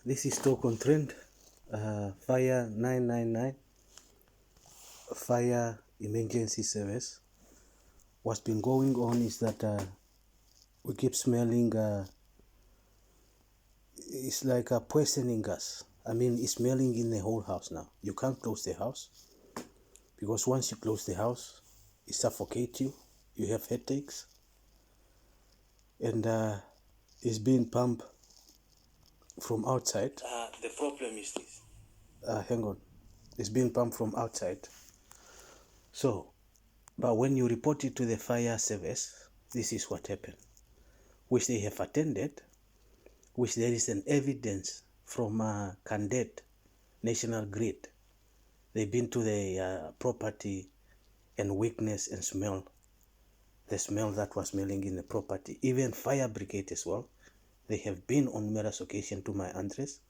This is Stoke-on-Trent, fire 999, fire emergency service. What's been going on is that we keep smelling, it's like a poisoning gas. I mean, it's smelling in the whole house now. You can't close the house, because once you close the house, it suffocates you, you have headaches, and it's being pumped from outside. The problem is this. Hang on. It's being pumped from outside. So, but when you report it to the fire service, this is what happened, which they have attended, which there is an evidence from Candet, National Grid. They've been to the property and witness and smell the smell that was smelling in the property. Even fire brigade as well. They have been on numerous occasions to my address,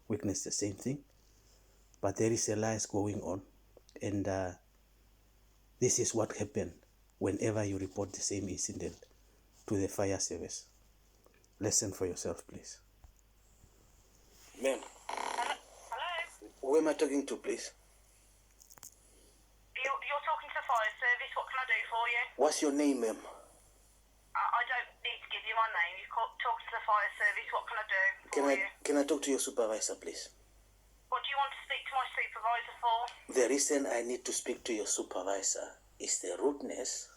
witnessed the same thing. But there is a lies going on, and this is what happened whenever you report the same incident to the fire service. Listen for yourself, please. Ma'am. Hello? Who am I talking to, please? You're talking to the fire service. What can I do for you? What's your name, ma'am? I don't need to give you my name. You talk to the fire service. What can I do for you? Can I talk to your supervisor, please? What do you want to speak to my supervisor for? The reason I need to speak to your supervisor is the rudeness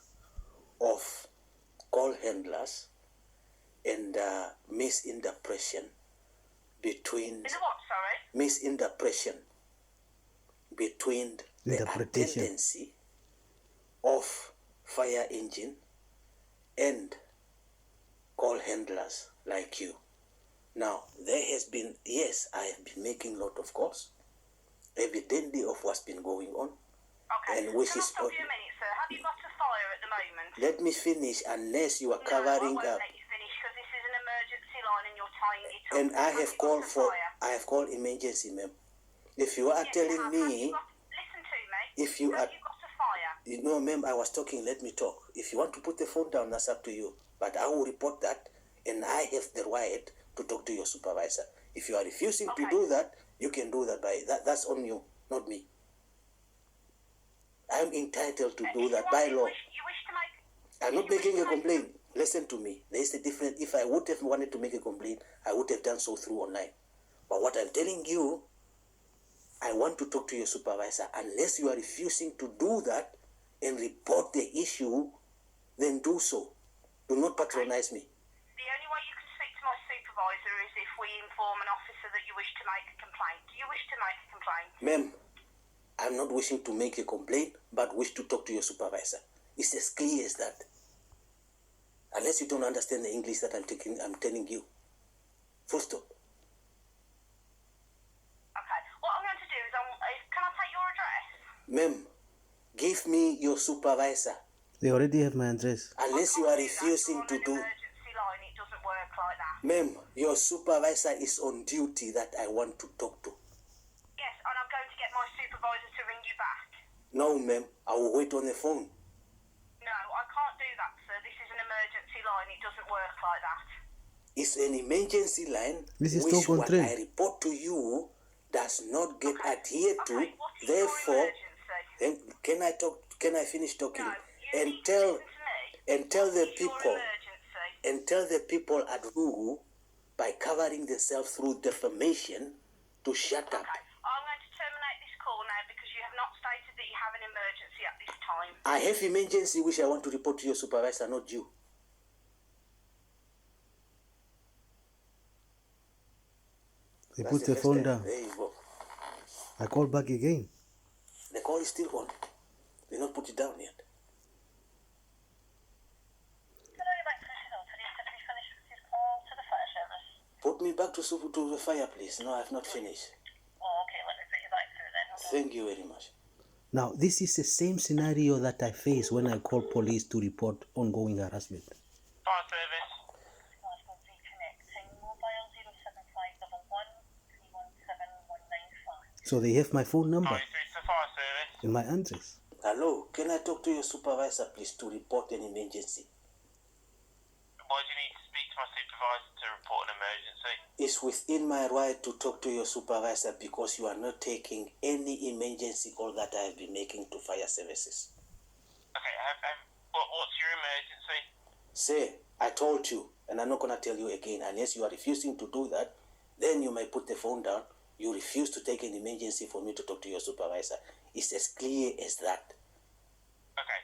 of call handlers and misinterpretation between... Is it what, sorry? Misinterpretation between the tendency of fire engine and call handlers like you. Now, there has been, yes, I have been making a lot of calls, evidently of what's been going on. Okay, and which can I is stop you a minute, sir? Have you got a fire at the moment? Let me finish, unless you are covering No, I up. won't let you finish, because this is an emergency line and you're tying it up. And I have called for, fire? I have called emergency, ma'am. If you are Yes, telling have me, listen to me. if you Have are, you got a fire? you know, ma'am, I was talking, let me talk. If you want to put the phone down, that's up to you. But I will report that, and I have the right to talk to your supervisor. If you are refusing to do that, you can do that by that's on you, not me. I'm entitled to do that by law. You wish to make... I'm not making a complaint. Listen to me. There is a difference. If I would have wanted to make a complaint, I would have done so through online. But what I'm telling you, I want to talk to your supervisor. Unless you are refusing to do that and report the issue, then do so. Do not patronize me. The only way you can speak to my supervisor is if we inform an officer that you wish to make a complaint. Do you wish to make a complaint? Ma'am, I'm not wishing to make a complaint, but wish to talk to your supervisor. It's as clear as that. Unless you don't understand the English that I'm telling you. Full stop. Okay. What I'm going to do is, can I take your address? Ma'am, give me your supervisor. They already have my address. Unless you are refusing to do... Emergency line, it doesn't work like that. Ma'am, your supervisor is on duty that I want to talk to. Yes, and I'm going to get my supervisor to ring you back. No, ma'am, I will wait on the phone. No, I can't do that, sir. This is an emergency line. It doesn't work like that. It's an emergency line, This is which what Stoke-on-Trent. I report to you does not get adhered to. Okay, what is Therefore, your emergency? then can I finish talking? No, you and need to tell listen to me. and tell the What is your people emergency? and tell the people at Rugu, by covering themselves through defamation, to shut up. Okay, I'm going to terminate this call now because you have not stated that you have an emergency at this time. I have emergency which I want to report to your supervisor, not you. They That's put the first phone time. down. There you go. I call back again. The call is still on. They not put it down yet. Put me back to the fire, please. No, I have not finished. Oh, okay, let me put you back through then. Thank you very much. Now, this is the same scenario that I face when I call police to report ongoing harassment. Fire service. So they have my phone number Fire service. in my address. Hello, can I talk to your supervisor, please, to report an emergency? Why do you need to speak to my supervisor to report an emergency? It's within my right to talk to your supervisor because you are not taking any emergency call that I have been making to fire services. Okay, what's your emergency? Say, I told you, and I'm not going to tell you again, unless you are refusing to do that, then you might put the phone down. You refuse to take an emergency for me to talk to your supervisor. It's as clear as that. Okay,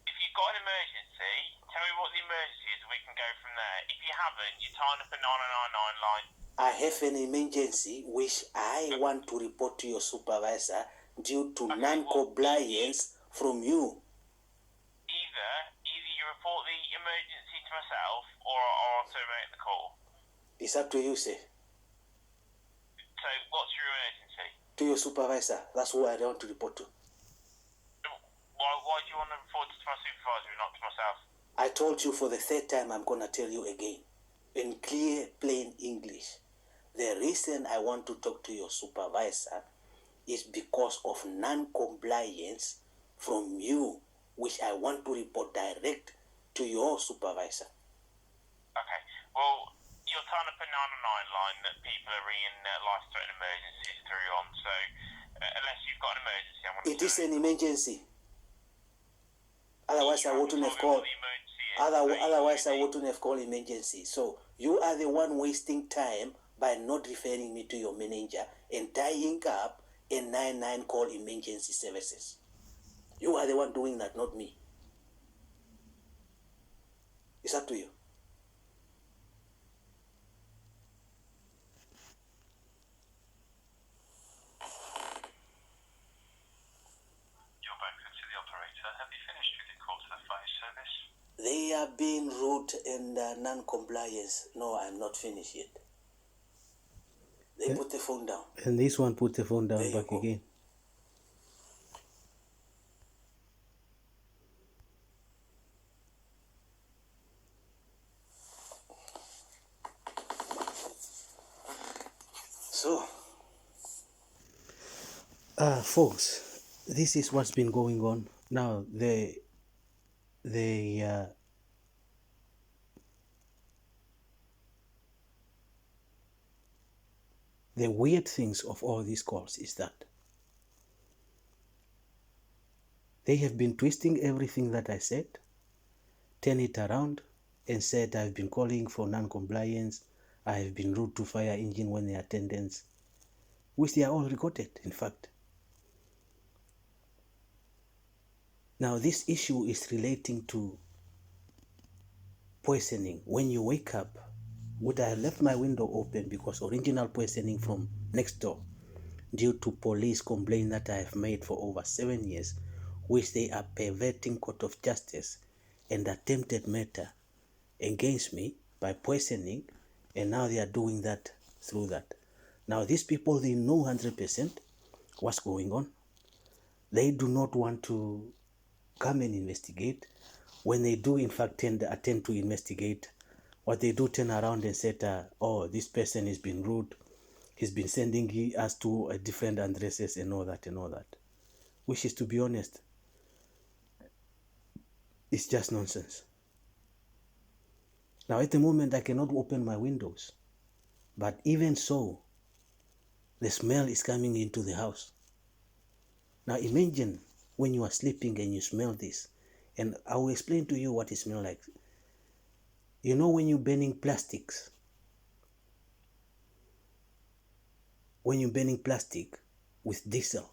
if you've got an emergency, tell me what the emergency is and we can go from there. If you haven't, you're tying up a 999 line. I have an emergency which I want to report to your supervisor due to non-compliance from you. Either you report the emergency to myself or I'll terminate the call. It's up to you, sir. So, what's your emergency? To your supervisor. That's who I want to report to. Why do you want to report it to my supervisor and not to myself? I told you for the third time, I'm going to tell you again. In clear, plain English. The reason I want to talk to your supervisor is because of non-compliance from you, which I want to report direct to your supervisor. Okay, well, you're tying up a 999 line that people are ringing life-threatening emergencies through on, so unless you've got an emergency, I'm going to... It is an emergency. Otherwise, I wouldn't have called. Otherwise, I wouldn't have called emergency. So you are the one wasting time by not referring me to your manager and tying up a 99 call emergency services. You are the one doing that, not me. It's up to you. You're back to the operator. Have you finished with your call to the fire service? They are being rude and non-compliance. No, I'm not finished yet. They put the phone down. And this one put the phone down There you back go. again. So, Folks, this is what's been going on. Now, the weird things of all these calls is that they have been twisting everything that I said, turn it around, and said I've been calling for non-compliance, I have been rude to fire engine when the attendants, which they are all recorded, in fact. Now, this issue is relating to poisoning. When you wake up, would I have left my window open because original poisoning from next door due to police complaint that I have made for over 7 years, which they are perverting court of justice and attempted murder against me by poisoning, and now they are doing that through that. Now, these people, they know 100% what's going on. They do not want to come and investigate. When they do, in fact, attempt to investigate, what they do, turn around and say, oh, this person has been rude. He's been sending us to different addresses and all that. Which is, to be honest, it's just nonsense. Now, at the moment, I cannot open my windows. But even so, the smell is coming into the house. Now, imagine when you are sleeping and you smell this. And I will explain to you what it smells like. You know when you're burning plastics? When you're burning plastic with diesel,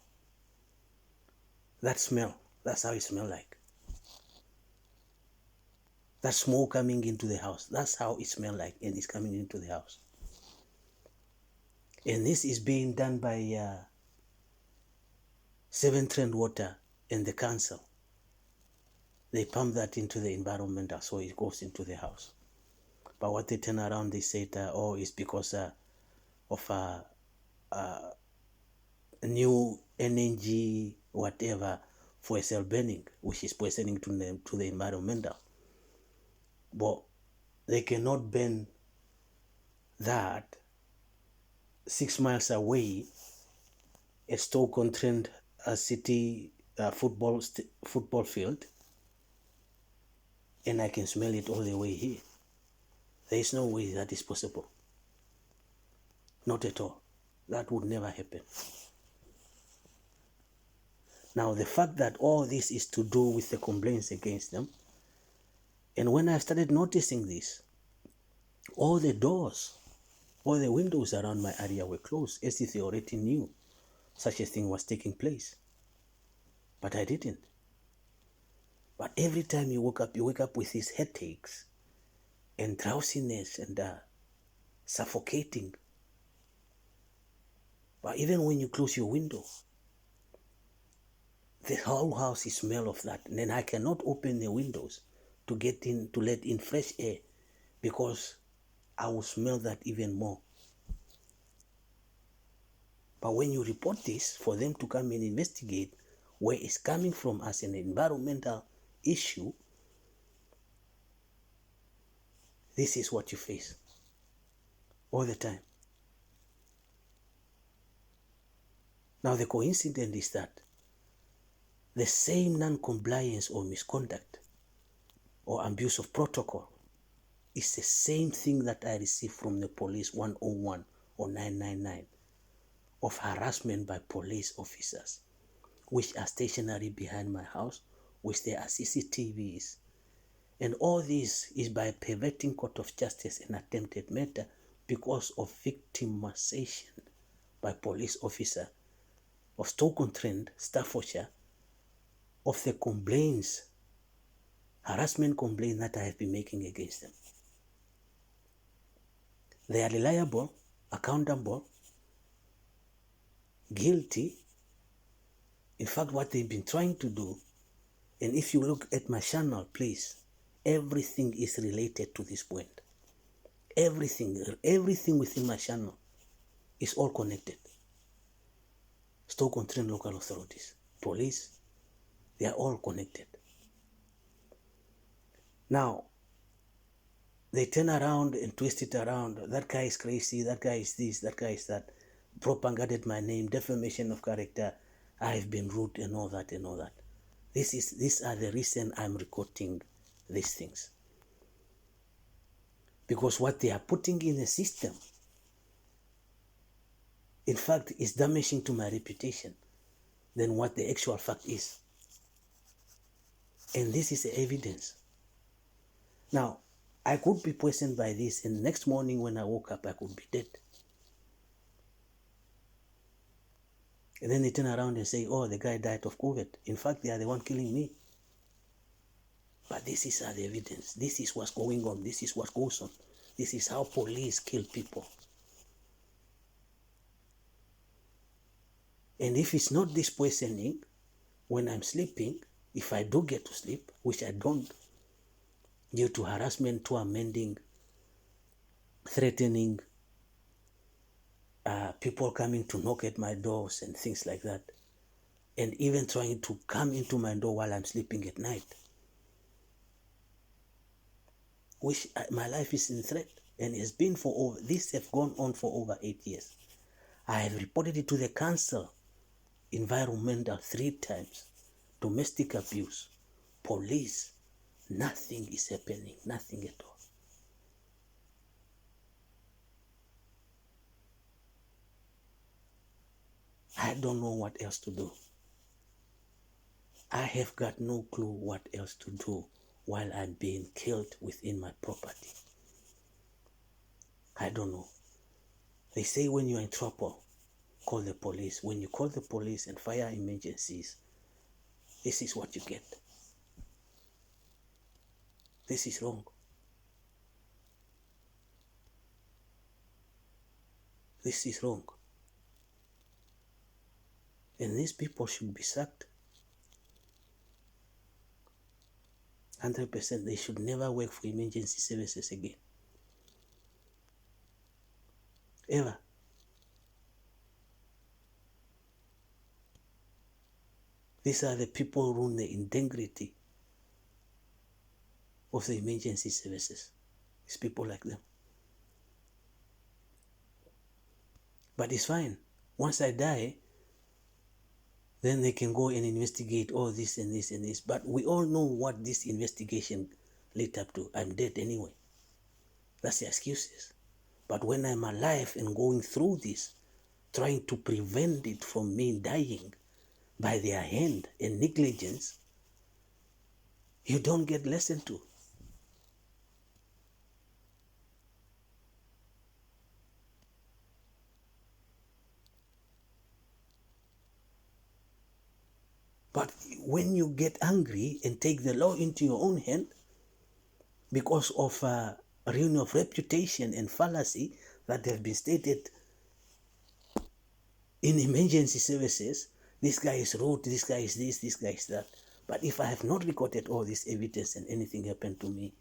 that smell, that's how it smells like. That smoke coming into the house, that's how it smells like, and it's coming into the house. And this is being done by Severn Trent Water and the council. They pump that into the environmental, so it goes into the house. But what they turn around, they say, oh, it's because of new energy, whatever, for cell burning, which is poisoning to the environmental. But they cannot burn that 6 miles away at Stoke-on-Trent city football field, and I can smell it all the way here. There is no way that is possible. Not at all. That would never happen. Now, the fact that all this is to do with the complaints against them, and when I started noticing this, all the doors, all the windows around my area were closed, as if they already knew such a thing was taking place. But I didn't. But every time you wake up with these headaches and drowsiness and suffocating. But even when you close your window, the whole house is smell of that. And then I cannot open the windows to get in, to let in fresh air, because I will smell that even more. But when you report this, for them to come and investigate where it's coming from as an environmental issue, this is what you face all the time. Now the coincidence is that the same non-compliance or misconduct or abuse of protocol is the same thing that I received from the police 101 or 999 of harassment by police officers, which are stationary behind my house, which there are CCTVs. And all this is by perverting court of justice and attempted murder because of victimization by police officer of Stoke-on-Trent, Staffordshire, of the complaints, harassment complaints that I have been making against them. They are reliable, accountable, guilty. In fact, what they've been trying to do, and if you look at my channel, please, everything is related to this point. Everything within my channel is all connected. Stoke-on-Trent local authorities, police, they are all connected. Now, they turn around and twist it around. That guy is crazy, that guy is this, that guy is that. Propagated my name, defamation of character. I have been rude and all that and all that. These are the reason I'm recording these things. Because what they are putting in the system, in fact, is damaging to my reputation than what the actual fact is. And this is the evidence. Now, I could be poisoned by this, and next morning when I woke up, I could be dead. And then they turn around and say, oh, the guy died of COVID. In fact, they are the one killing me. But this is the evidence. This is what's going on. This is what goes on. This is how police kill people. And if it's not this poisoning, when I'm sleeping, if I do get to sleep, which I don't, due to harassment, tormenting, threatening, people coming to knock at my doors and things like that, and even trying to come into my door while I'm sleeping at night, which my life is in threat, and it's been for over, this have gone on for over 8 years. I have reported it to the council, environmental 3 times, domestic abuse, police, nothing is happening, nothing at all. I don't know what else to do. I have got no clue what else to do while I'm being killed within my property. I don't know. They say when you're in trouble, call the police. When you call the police and fire emergencies, this is what you get. This is wrong. This is wrong. And these people should be sacked. 100%. They should never work for emergency services again. Ever. These are the people who ruin the integrity of the emergency services. It's people like them. But it's fine. Once I die, then they can go and investigate all this and this and this. But we all know what this investigation led up to. I'm dead anyway. That's the excuses. But when I'm alive and going through this, trying to prevent it from me dying by their hand and negligence, you don't get listened to. But when you get angry and take the law into your own hand because of a ruin of reputation and fallacy that have been stated in emergency services, this guy is rude, this guy is this guy is that. But if I have not recorded all this evidence and anything happened to me,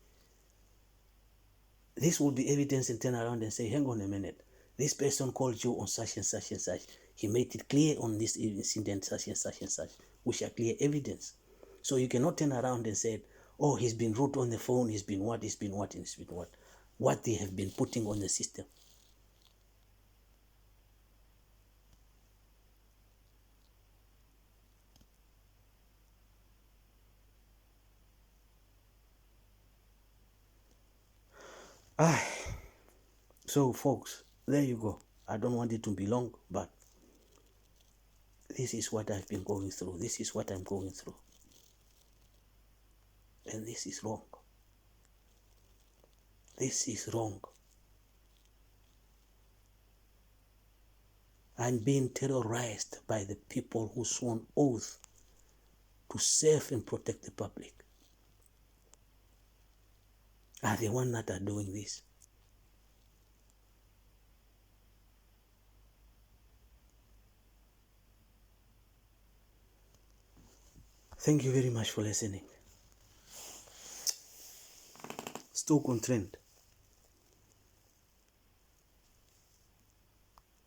this will be evidence and turn around and say, hang on a minute, this person called you on such and such and such. He made it clear on this incident, such and such and such, which are clear evidence. So you cannot turn around and say, oh, he's been rude on the phone, he's been what, he's been what, he's been what. What they have been putting on the system. So folks, there you go. I don't want it to be long, but this is what I've been going through. This is what I'm going through. And this is wrong. This is wrong. I'm being terrorized by the people who sworn oath to serve and protect the public. Are the ones that are doing this. Thank you very much for listening. Stoke-on-Trent.